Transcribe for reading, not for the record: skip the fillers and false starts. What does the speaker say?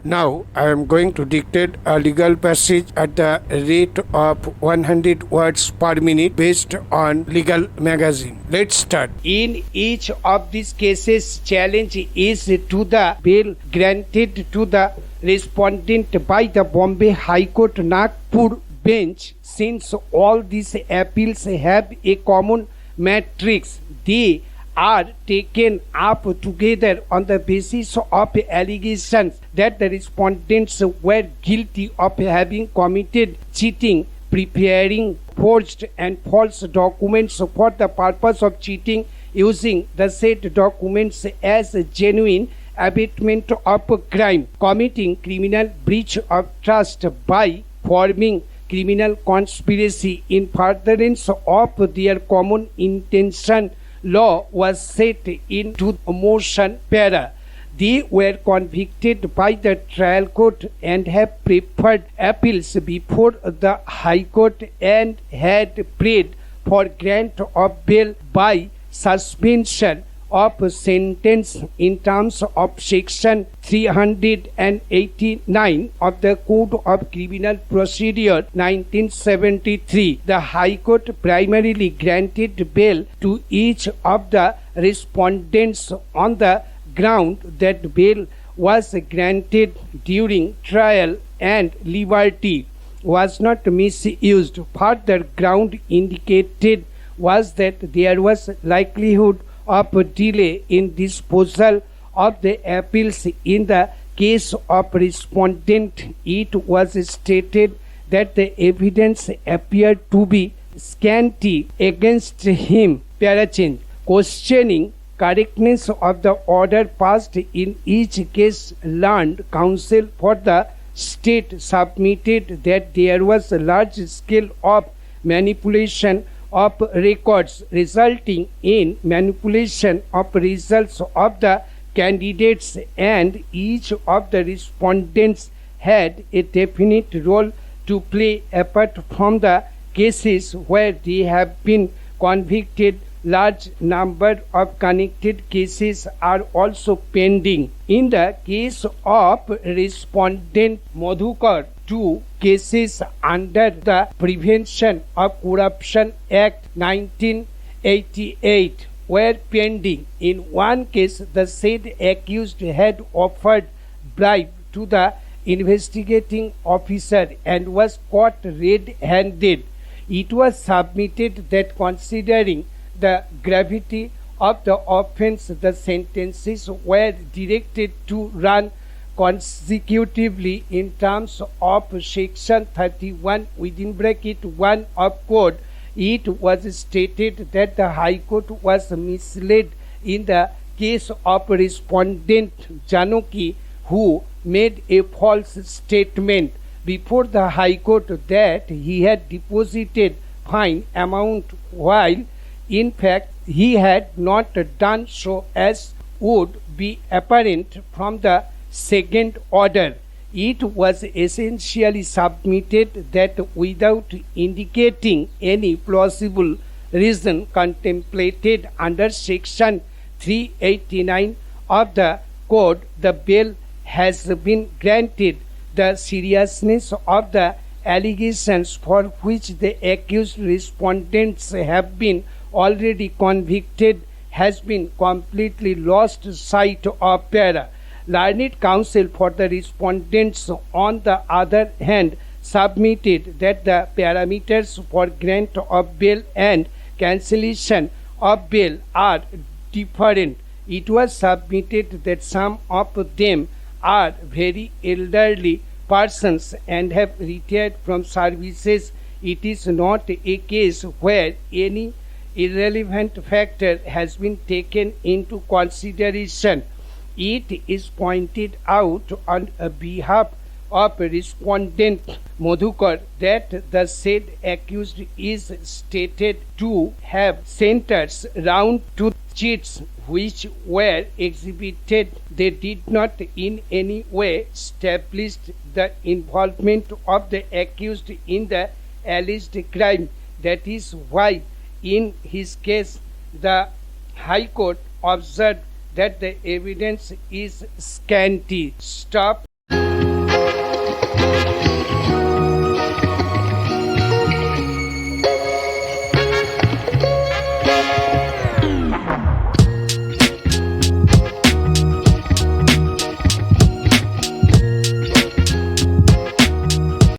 Now I am going to dictate a legal passage at the rate of 100 words per minute based on Legal Magazine. Let's start. In each of these cases, challenge is to the bail granted to the respondent by the Bombay High Court Nagpur bench. Since all these appeals have a common matrix, they are taken up together on the basis of allegations that the respondents were guilty of having committed cheating, preparing forged and false documents for the purpose of cheating, using the said documents as a genuine abatement of a crime, committing criminal breach of trust by forming criminal conspiracy in furtherance of their common intention. Law was set into motion. Para. They were convicted by the trial court and have preferred appeals before the High Court and had prayed for grant of bail by suspension of sentence in terms of Section 389 of the Code of Criminal Procedure 1973. The High Court primarily granted bail to each of the respondents on the ground that bail was granted during trial and liberty was not misused. Further ground indicated was that there was likelihood of delay in disposal of the appeals. In the case of respondent, it was stated that the evidence appeared to be scanty against him. Parachange. Questioning correctness of the order passed in each case, learned counsel for the state submitted that there was a large scale of manipulation of records, resulting in manipulation of results of the candidates, and each of the respondents had a definite role to play apart from the cases where they have been convicted. Large number of connected cases are also pending. In the case of respondent Madhukar, 2 cases under the Prevention of Corruption Act 1988 were pending. In one case, the said accused had offered bribe to the investigating officer and was caught red-handed. It was submitted that considering the gravity of the offense, the sentences were directed to run consecutively in terms of Section 31 (1) of Code. It was stated that the High Court was misled in the case of respondent Janaki, who made a false statement before the High Court that he had deposited fine amount while in fact he had not done so, as would be apparent from the second order. It was essentially submitted that without indicating any plausible reason contemplated under Section 389 of the Code, the bail has been granted. The seriousness of the allegations for which the accused respondents have been already convicted has been completely lost sight of. Para. Learned counsel for the respondents, on the other hand, submitted that the parameters for grant of bail and cancellation of bail are different. It was submitted that some of them are very elderly persons and have retired from services. It is not a case where any irrelevant factor has been taken into consideration. It is pointed out on behalf of respondent Madhukar that the said accused is stated to have centers round to cheats which were exhibited. They did not in any way establish the involvement of the accused in the alleged crime. That is why in his case the High Court observed that the evidence is scanty. Stop.